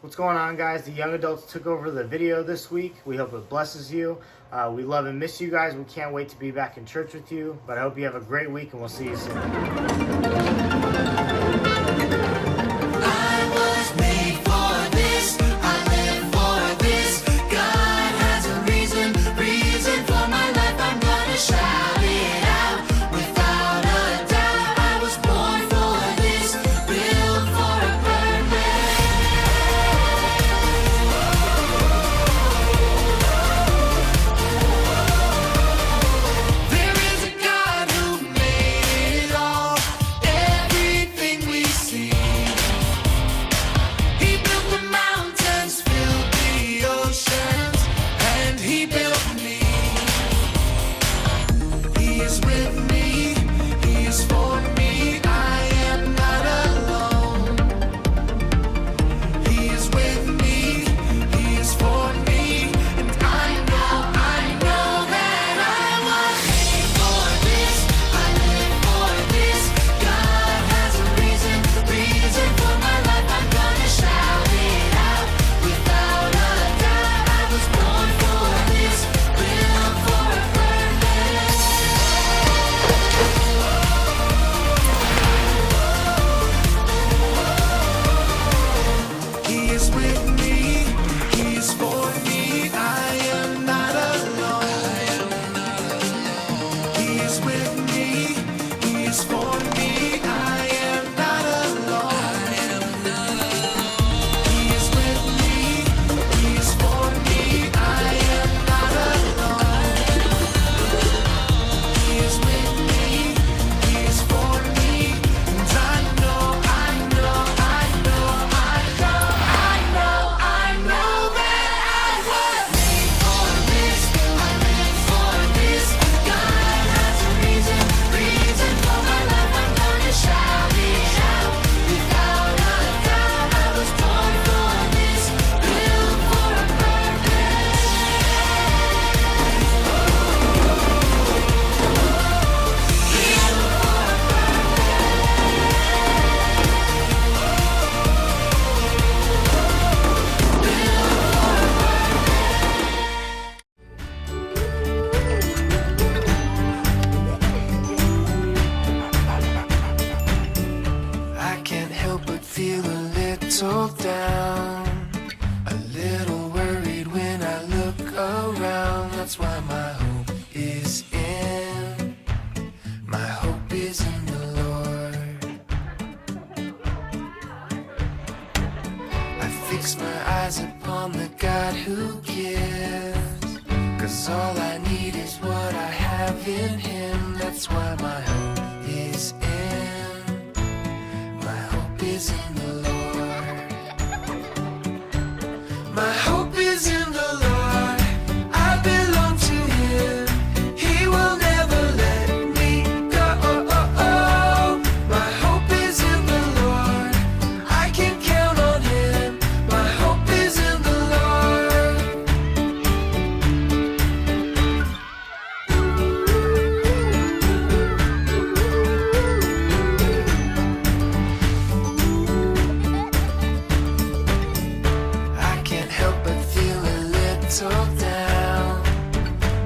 What's going on, guys? The young adults took over the video this week. We hope it blesses you. We love and miss you guys. We can't wait to be back in church with you. But I hope you have a great week, and we'll see you soon. I was made for this. I live for this. God has a reason for my life. I'm gonna shout it out without a doubt. I was born for this, built for a purpose. There is a God who made it all, everything we see. He built the mountains, filled the oceans, and He built me. He is with me, He is for me. I am not alone. He is with me, He is for me, and I know that I was made for this. I live for this. God has a reason for my life. I'm gonna shout it out without a doubt. I was born for this, built for a purpose. He is with me, He is for me. I am not alone. He is with me, He is for me. I am not alone. He is with me, He is for me. I am not alone. He is with me, He is for me, and I know that I was made for this. I live for this. God has a reason for my life. I'm gonna shout it out without a doubt. I was born for this, built for a purpose. I can't help but feel a little down, a little worried when I look around. That's why my hope is in the Lord. I fix my eyes upon the God who gives, 'cause all I need is what I have in Him. That's why my hope is in the Lord. My hope is in the Lord. I belong to Him. He will never let me go. My hope is in the Lord. I can count on Him. My hope is in the Lord. I can't help but feel a little down,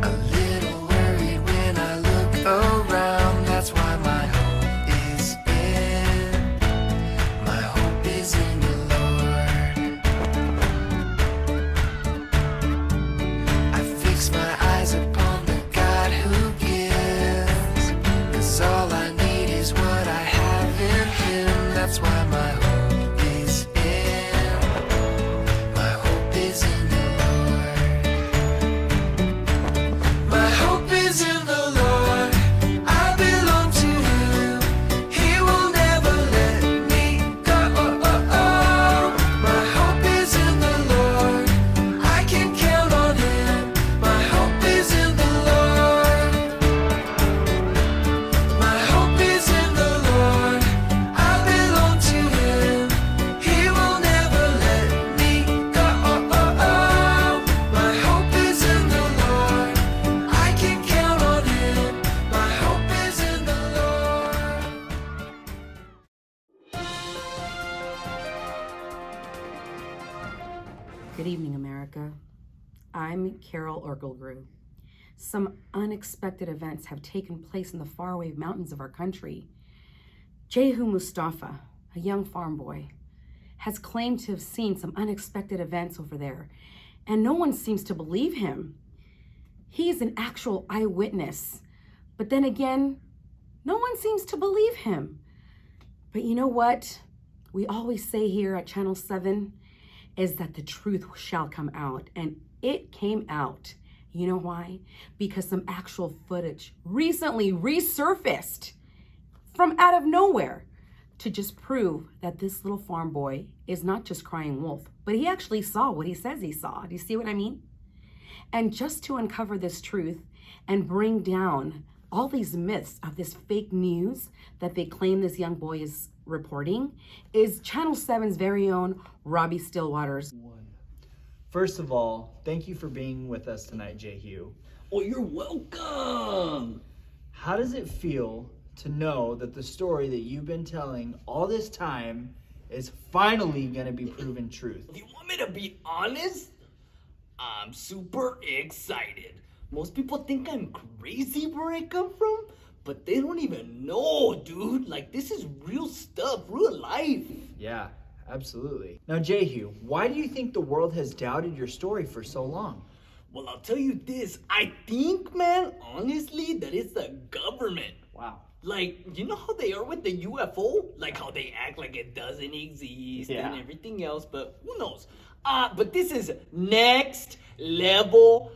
a little worried when I look around. That's why my hope is in the Lord. I fix my eyes upon the God who gives, 'cause all I need is what I have in Him. That's why my hope is in the Lord. Good evening, America. I'm Carol Orkelgrew. Some unexpected events have taken place in the faraway mountains of our country. Jehu Mustafa, a young farm boy, has claimed to have seen some unexpected events over there, and no one seems to believe him. He is an actual eyewitness, but then again, no one seems to believe him. But you know what we always say here at Channel 7 is that the truth shall come out, and it came out. You know why? Because some actual footage recently resurfaced from out of nowhere to just prove that this little farm boy is not just crying wolf, but he actually saw what he says he saw. Do you see what I mean? And just to uncover this truth and bring down all these myths of this fake news that they claim this young boy is reporting is Channel 7's very own Robbie Stillwaters. First of all, thank you for being with us tonight, Jehu. Oh, you're welcome. How does it feel to know that the story that you've been telling all this time is finally going to be proven truth? If you want me to be honest, I'm super excited. Most people think I'm crazy where I come from, but they don't even know, dude. Like, this is real stuff, real life. Yeah, absolutely. Now, Jehu, why do you think the world has doubted your story for so long? Well, I'll tell you this. I think, man, honestly, that it's the government. Wow. Like, you know how they are with the UFO? Like how they act like it doesn't exist and everything else, but who knows? But this is next level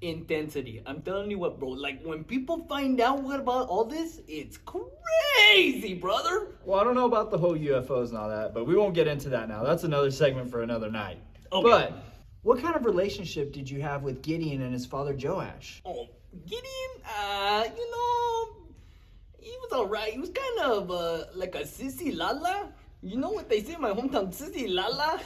intensity. I'm telling you what, bro. Like, when people find out what about all this, it's crazy, brother. Well, I don't know about the whole UFOs and all that, but we won't get into that now. That's another segment for another night. Okay. But what kind of relationship did you have with Gideon and his father Joash? Oh, Gideon, you know, he was alright. He was kind of like a sissy lala. You know what they say in my hometown, sissy lala?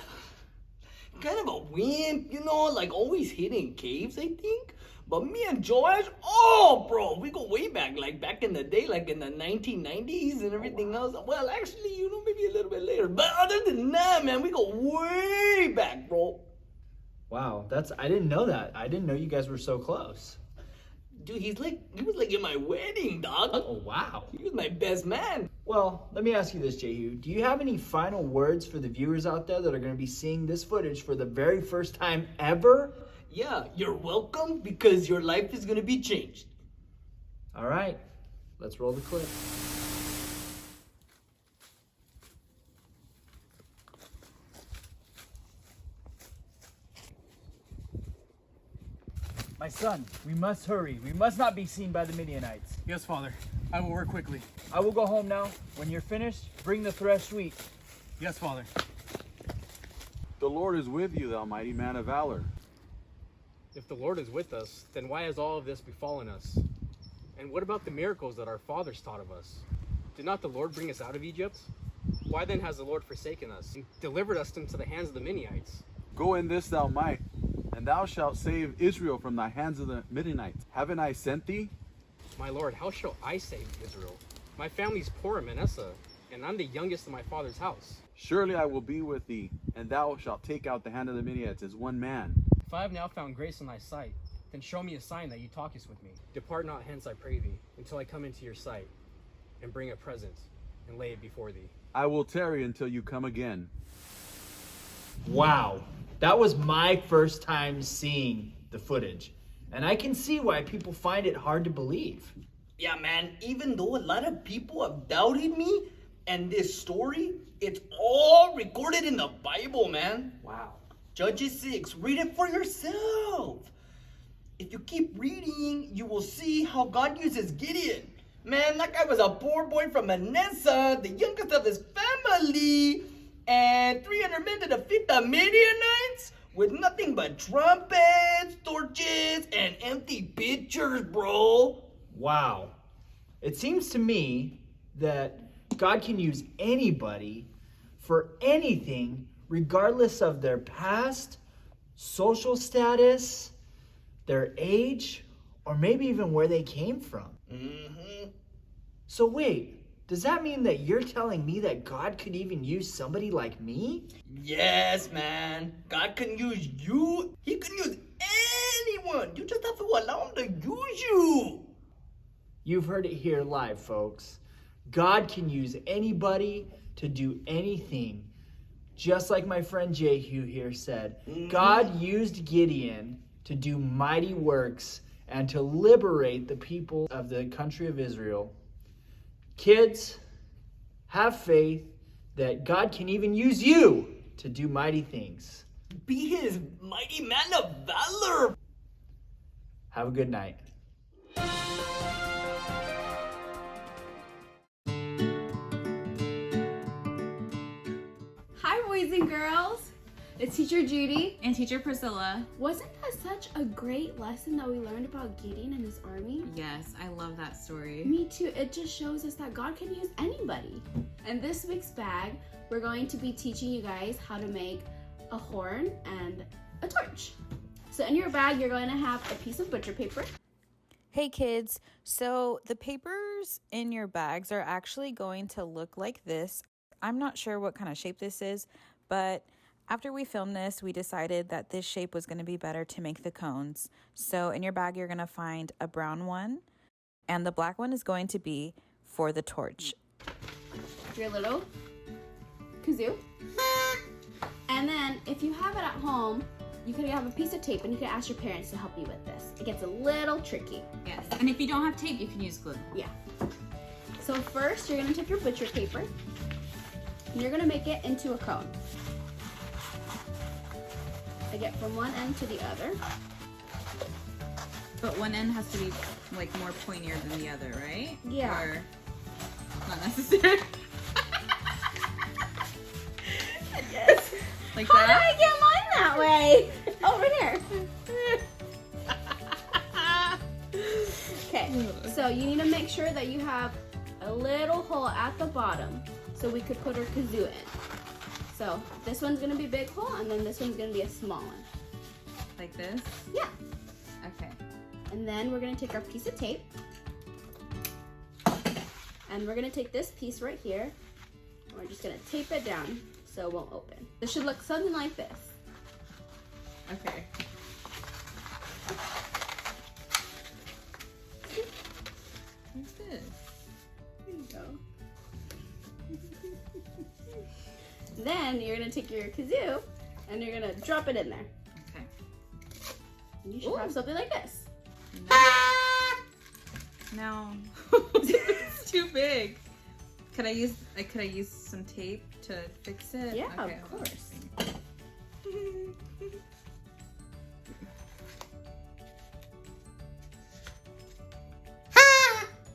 Kind of a wimp, you know, like always hid in caves, I think. But me and Joash, oh, bro, we go way back, like back in the day, like in the 1990s and everything else. Well, actually, you know, maybe a little bit later. But other than that, man, we go way back, bro. Wow, I didn't know that. I didn't know you guys were so close. Dude, he was like in my wedding, dog. Oh, wow. He was my best man. Well, let me ask you this, Jehu. Do you have any final words for the viewers out there that are going to be seeing this footage for the very first time ever? Yeah, you're welcome because your life is going to be changed. All right, let's roll the clip. My son, we must hurry. We must not be seen by the Midianites. Yes, Father. I will work quickly. I will go home now. When you're finished, bring the threshed wheat. Yes, Father. The Lord is with you, thou mighty man of valor. If the Lord is with us, then why has all of this befallen us? And what about the miracles that our fathers taught of us? Did not the Lord bring us out of Egypt? Why then has the Lord forsaken us and delivered us into the hands of the Midianites? Go in this thou might, and thou shalt save Israel from thy hands of the Midianites. Haven't I sent thee? My Lord, how shall I save Israel? My family's poor in Manasseh, and I'm the youngest in my father's house. Surely I will be with thee, and thou shalt take out the hand of the Midianites as one man. If I have now found grace in thy sight, then show me a sign that you talkest with me. Depart not hence, I pray thee, until I come into your sight, and bring a present, and lay it before thee. I will tarry until you come again. Wow, that was my first time seeing the footage. And I can see why people find it hard to believe. Yeah, man, even though a lot of people have doubted me and this story, it's all recorded in the Bible, man. Wow. Judges 6, read it for yourself. If you keep reading, you will see how God uses Gideon. Man, that guy was a poor boy from Manasseh, the youngest of his family, and 300 men to defeat the Midianites with nothing but trumpets, torches, and empty pitchers, bro. Wow. It seems to me that God can use anybody for anything, regardless of their past, social status, their age, or maybe even where they came from. Mm-hmm. So wait, Does that mean that you're telling me that God could even use somebody like me? Yes, man. God can use you. He can use anyone. You just have to allow him to use you. You've heard it here live, folks. God can use anybody to do anything. Just like my friend Jehu here said, God used Gideon to do mighty works and to liberate the people of the country of Israel. Kids, have faith that God can even use you to do mighty things. Be his mighty man of valor. Have a good night. Hi, boys and girls. It's Teacher Judy. And Teacher Priscilla. Wasn't that such a great lesson that we learned about Gideon and his army? Yes, I love that story. Me too. It just shows us that God can use anybody. And this week's bag, we're going to be teaching you guys how to make a horn and a torch. So in your bag, you're going to have a piece of butcher paper. Hey kids, so the papers in your bags are actually going to look like this. I'm not sure what kind of shape this is, but after we filmed this, we decided that this shape was going to be better to make the cones. So in your bag, you're going to find a brown one, and the black one is going to be for the torch. Your little kazoo. And then if you have it at home, you can have a piece of tape and you can ask your parents to help you with this. It gets a little tricky. Yes, and if you don't have tape, you can use glue. Yeah. So first, you're gonna take your butcher paper and you're gonna make it into a cone. I get from one end to the other. But one end has to be like more pointier than the other, right? Yeah. Or not necessary. Yes. Like How did that? I get mine that way? Over here. Okay, so you need to make sure that you have a little hole at the bottom so we could put our kazoo in. So this one's gonna be a big hole and then this one's gonna be a small one. Like this? Yeah. Okay. And then we're gonna take our piece of tape and we're gonna take this piece right here and we're just gonna tape it down so it won't open. This should look something like this. Okay. What's this? There you go. Then you're gonna take your kazoo and you're gonna drop it in there. Okay. And you should have something like this. No. It's too big. Could I use some tape to fix it? Yeah, Okay, of hold on. course.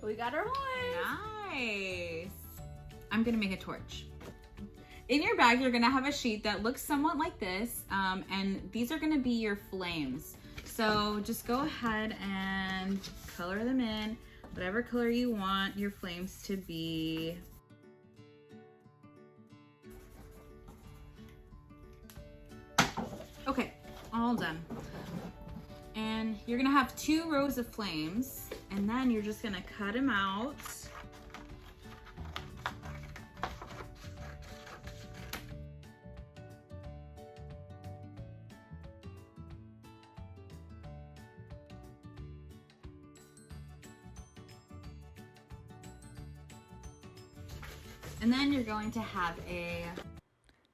We got our horn. Nice. I'm gonna make a torch. In your bag, you're gonna have a sheet that looks somewhat like this, and these are gonna be your flames. So just go ahead and color them in, whatever color you want your flames to be. Okay, all done. And you're gonna have 2 rows of flames, and then you're just gonna cut them out. And then you're going to have a...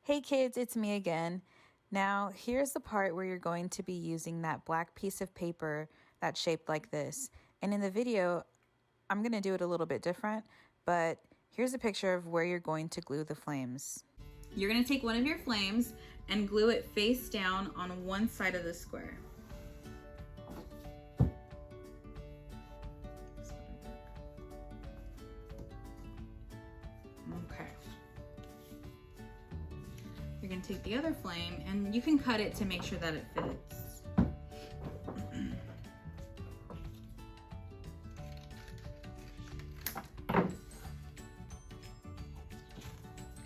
Hey kids, it's me again. Now, here's the part where you're going to be using that black piece of paper that's shaped like this. And in the video, I'm going to do it a little bit different, but here's a picture of where you're going to glue the flames. You're going to take one of your flames and glue it face down on one side of the square. Okay. You're going to take the other flame and you can cut it to make sure that it fits.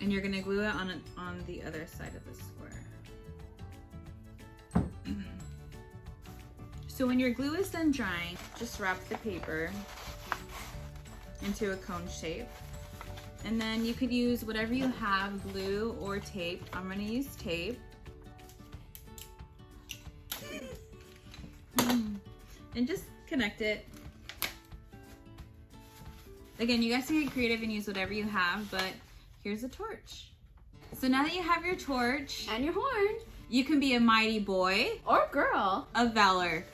And you're gonna glue it on the other side of the square. So when your glue is done drying, just wrap the paper into a cone shape. And then you could use whatever you have, glue or tape. I'm gonna use tape. And just connect it. Again, you guys can get creative and use whatever you have, but here's a torch. So now that you have your torch And your horn. you can be a mighty boy Or girl. of valor.